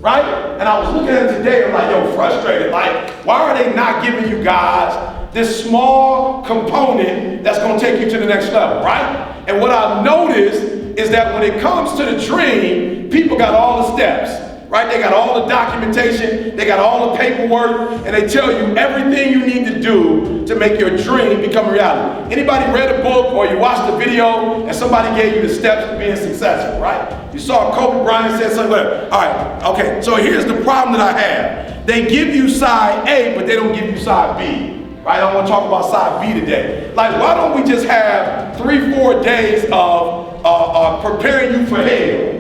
right? And I was looking at it today, I'm like, yo, frustrated. Like, why are they not giving you guys this small component that's gonna take you to the next level, right? And what I've noticed is that when it comes to the dream, people got all the steps. Right? They got all the documentation, they got all the paperwork, and they tell you everything you need to do to make your dream become a reality. Anybody read a book or you watched a video and somebody gave you the steps to being successful, right? You saw Kobe Bryant said something like, all right, okay, so here's the problem that I have. They give you side A, but they don't give you side B. Right? I want to talk about side B today. Like, why don't we just have 3-4 days of preparing you for hell?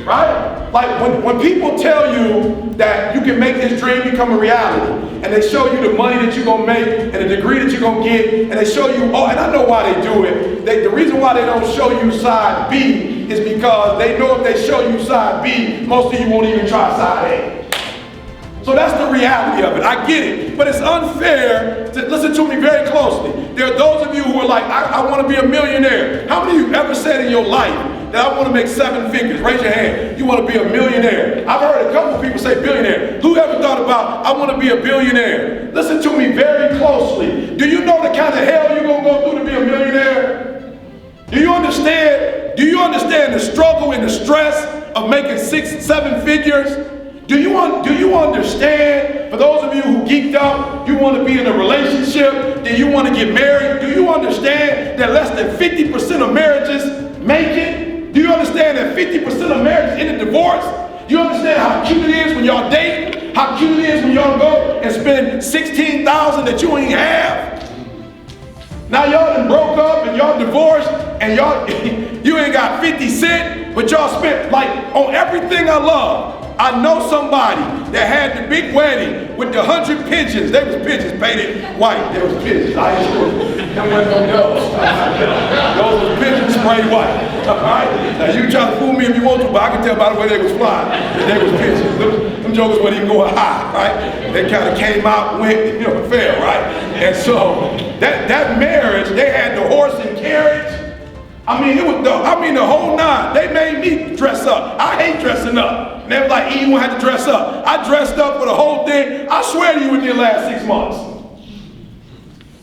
Right? Like when people tell you that you can make this dream become a reality, and they show you the money that you're going to make and the degree that you're going to get, and they show you, oh, and I know why they do it. The reason why they don't show you side B is because they know if they show you side B, most of you won't even try side A. So that's the reality of it. I get it. But it's unfair to listen to me very closely. There are those of you who are like, I want to be a millionaire. How many of you ever said in your life that I want to make 7 figures? Raise your hand. You want to be a millionaire. I've heard a couple of people say billionaire. Who ever thought about, I want to be a billionaire? Listen to me very closely. Do you know the kind of hell you're going to go through to be a millionaire? Do you understand? Do you understand the struggle and the stress of making 6-7 figures? Do you understand, for those of you who geeked up, you want to be in a relationship, do you want to get married? Do you understand that less than 50% of marriages make it? Do you understand that 50% of marriages end in divorce? Do you understand how cute it is when y'all date? How cute it is when y'all go and spend $16,000 that you ain't have? Now y'all done broke up and y'all divorced and y'all, you ain't got 50 cents, but y'all spent like on everything I love. I know somebody that had the big wedding with the 100 pigeons. They was pigeons painted white. They was pigeons. I ain't sure. Them wasn't no those. Those was pigeons sprayed white. All right? Now you try to fool me if you want to, but I can tell by the way they was flying that they was pigeons. Them jokers weren't even going high, right? They kind of came out, went, fell, right? And so that marriage, they had the horse and carriage. I mean, the whole nine. They made me dress up. I hate dressing up. And they was like, you won't have to dress up. I dressed up for the whole thing. I swear to you, in the last 6 months.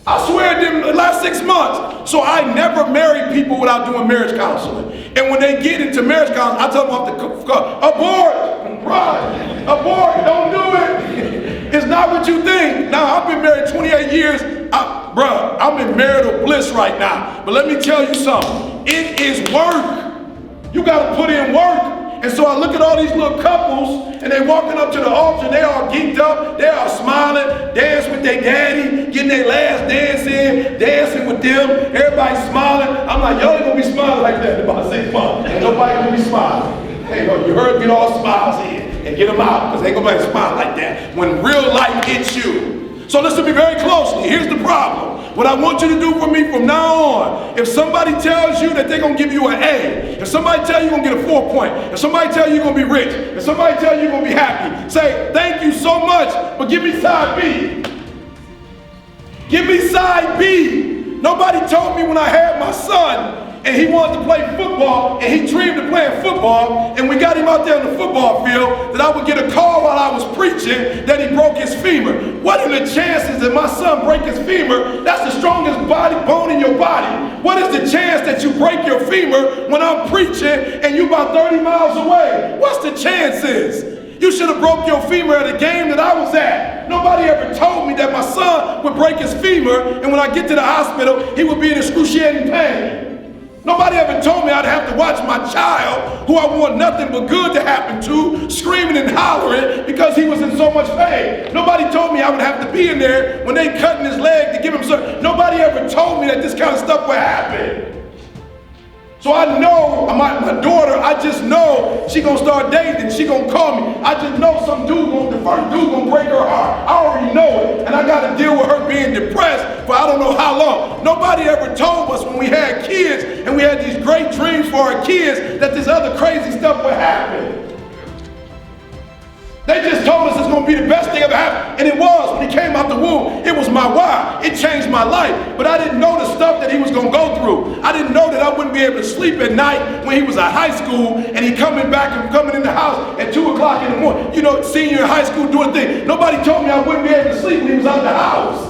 I swear to them, the last 6 months. So I never marry people without doing marriage counseling. And when they get into marriage counseling, I tell them off the abort, run, abort, don't do it. It's not what you think. Now, I've been married 28 years. Bruh, I'm in marital bliss right now. But let me tell you something. It is work. You got to put in work. And so I look at all these little couples, and they walking up to the altar, they all geeked up, they all smiling, dancing with their daddy, getting their last dance in, dancing with them, everybody smiling. I'm like, y'all ain't gonna be smiling like that in about 6 months. Ain't nobody gonna be smiling. Hey, you heard, get all smiles in and get them out, because ain't gonna smile like that when real life hits you. So listen to me very closely. Here's the problem. What I want you to do for me from now on, if somebody tells you that they're going to give you an A, if somebody tells you you're going to get a 4 point, if somebody tells you you're going to be rich, if somebody tells you you're going to be happy, say, thank you so much, but give me side B. Give me side B. Nobody told me when I had my son, and he wanted to play football, and he dreamed of playing football, and we got him out there on the football field, that I would get a call while I was preaching that he broke his femur. What are the chances that my son break his femur? That's the strongest bone in your body. What is the chance that you break your femur when I'm preaching and you about 30 miles away? What's the chances? You should have broke your femur at a game that I was at. Nobody ever told me that my son would break his femur, and when I get to the hospital, he would be in excruciating pain. Nobody ever told me I'd have to watch my child, who I want nothing but good to happen to, screaming and hollering because he was in so much pain. Nobody told me I would have to be in there when they cutting his leg to give him some. Nobody ever told me that this kind of stuff would happen. So I know my daughter, I just know she gonna start dating, she gonna call me. I just know the first dude gonna break her heart. I already know it, and I gotta deal with her being depressed for I don't know how long. Nobody ever told us when we had kids and we had these great dreams for our kids that this other crazy stuff would happen. They just told us it's going to be the best thing ever happened. And it was. When he came out the womb, it was my why. It changed my life. But I didn't know the stuff that he was going to go through. I didn't know that I wouldn't be able to sleep at night when he was at high school and he coming back and coming in the house at 2 o'clock o'clock in the morning. You know, senior in high school doing things. Nobody told me I wouldn't be able to sleep when he was out the house.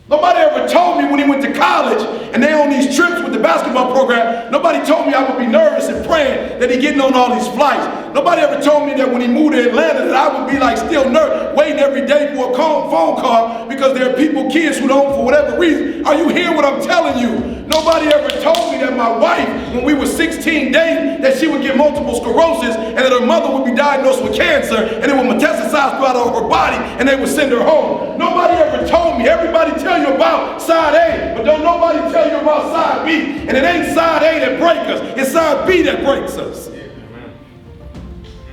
Nobody ever told me when he went to college and they on these trips with the basketball program, nobody told me I would be nervous and praying that he getting on all these flights. Nobody ever told me that when he moved to Atlanta that I would be like still nervous, waiting every day for a phone call because there are people, kids who don't, for whatever reason. Are you hearing what I'm telling you? Nobody ever told me that my wife, when we were 16 dating, that she would get multiple sclerosis and that her mother would be diagnosed with cancer and it would metastasize throughout her body and they would send her home. Nobody ever told me. Everybody tell you about side A, but don't nobody tell you about side B. And it ain't side A that breaks us, it's side B that breaks us.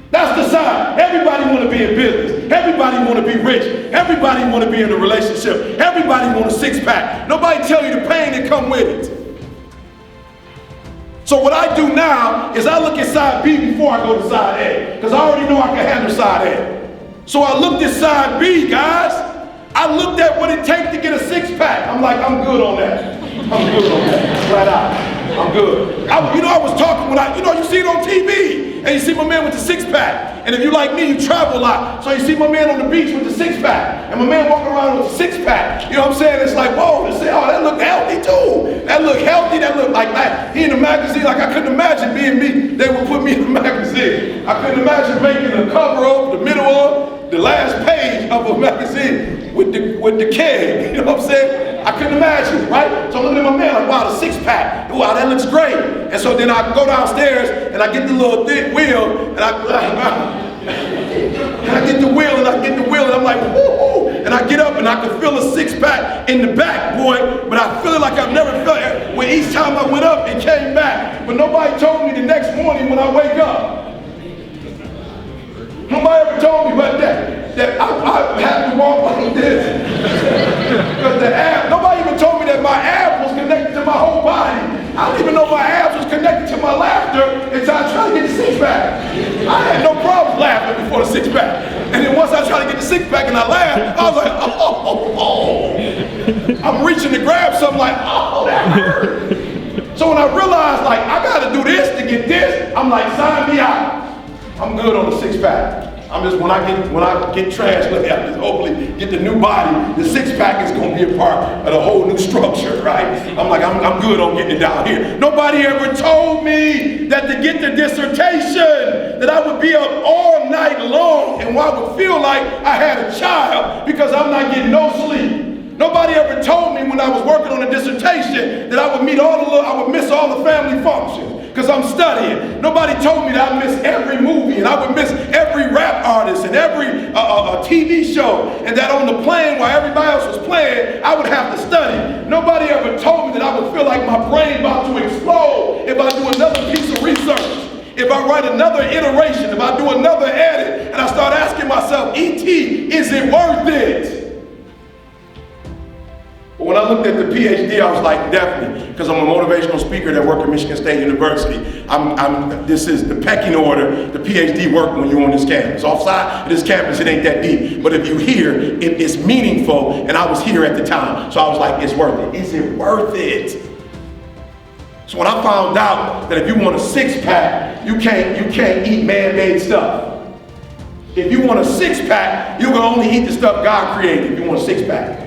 That's the side. Everybody want to be in business. Everybody want to be rich. Everybody want to be in a relationship. Everybody want a six-pack. Nobody tell you the pain that come with it. So what I do now is I look at side B before I go to side A, because I already know I can handle side A. So I looked at side B, guys. I looked at what it takes to get a six-pack. I'm like, I'm good on that. I'm good on that. Flat out. I'm good. I was talking when you see it on TV, and you see my man with the six-pack. And if you like me, you travel a lot. So you see my man on the beach with the six-pack, and my man walking around with the six-pack. You know what I'm saying? It's like, whoa, that look healthy too. That look healthy. That look like that. He in the magazine, like I couldn't imagine being me. They would put me in the magazine. I couldn't imagine making the cover of, the middle of, the last page of a magazine with the keg. You know what I'm saying? I couldn't imagine, right? So I'm looking at my man like, wow, the six-pack. Wow, that looks great. And so then I go downstairs and I get the little thick wheel and I get the wheel and I'm like, whoo! And I get up and I can feel a six-pack in the back, boy. But I feel it like I've never felt it. When each time I went up, it came back. But nobody told me the next morning when I wake up. Nobody ever told me about that I have to walk like this. Because nobody even told me that my abs was connected to my whole body. I didn't even know my abs was connected to my laughter until I tried to get the six-pack. I had no problem laughing before the six-pack. And then once I tried to get the six-pack and I laughed, I was like, oh. I'm reaching to grab something like, oh, that hurt. So when I realized, like, I got to do this to get this, I'm like, sign me out. I'm good on the six-pack. I'm just, when I get translated, I just hopefully get the new body, the six-pack is going to be a part of the whole new structure, right? I'm like, I'm good on getting it down here. Nobody ever told me that to get the dissertation, that I would be up all night long and I would feel like I had a child because I'm not getting no sleep. Nobody ever told me when I was working on a dissertation that I would miss all the family functions. Because I'm studying. Nobody told me that I'd miss every movie and I would miss every rap artist and every TV show, and that on the plane while everybody else was playing, I would have to study. Nobody ever told me that I would feel like my brain about to explode if I do another piece of research, if I write another iteration, if I do another edit, and I start asking myself, E.T., is it worth it? But when I looked at the PhD, I was like, definitely, because I'm a motivational speaker that works at Michigan State University. This is the pecking order, the PhD work when you're on this campus. Offside of this campus, it ain't that deep. But if you here, it's meaningful, and I was here at the time. So I was like, it's worth it. Is it worth it? So when I found out that if you want a six-pack, you can't eat man-made stuff. If you want a six-pack, you can only eat the stuff God created if you want a six-pack.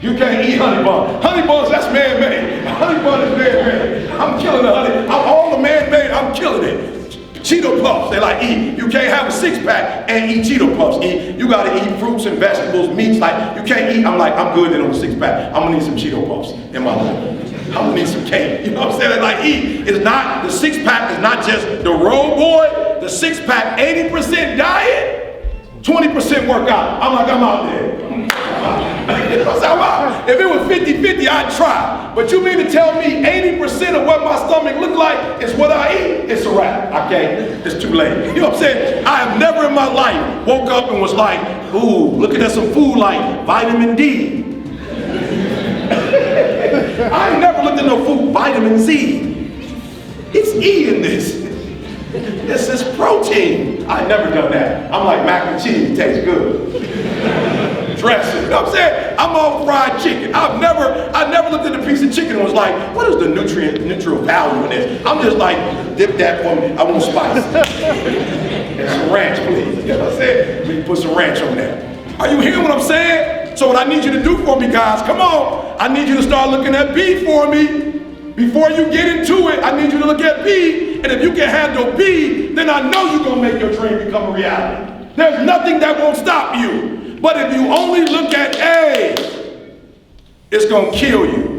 You can't eat honey buns. Honey buns, that's man-made. Honey bun is man-made. I'm killing the honey. All the man-made, I'm killing it. Cheeto Puffs, they like eat. You can't have a six-pack and eat Cheeto Puffs. You gotta eat fruits and vegetables, meats. Like, you can't eat. I'm like, I'm good on a six-pack. I'm gonna need some Cheeto Puffs in my life. I'm gonna need some cake. You know what I'm saying? Like, eat. It's not, the six-pack is not just the road boy. The six-pack, 80% diet, 20% workout. I'm like, I'm out there. If it was 50-50, I'd try. But you mean to tell me 80% of what my stomach look like is what I eat? It's a wrap. I can't. It's too late. You know what I'm saying? I have never in my life woke up and was like, ooh, looking at some food like vitamin D. I ain't never looked at no food, vitamin Z. It's E in this. This is protein. I never done that. I'm like, mac and cheese, it tastes good. Dressing, you know what I'm saying? I'm all fried chicken. I never looked at a piece of chicken and was like, what is the nutrient value in this? I'm just like, dip that for me. I want spice. you put some ranch on there. Are you hearing what I'm saying? So what I need you to do for me, guys, come on. I need you to start looking at B for me. Before you get into it, I need you to look at B. And if you can handle B, then I know you're going to make your dream become a reality. There's nothing that won't stop you. But if you only look at A, it's going to kill you.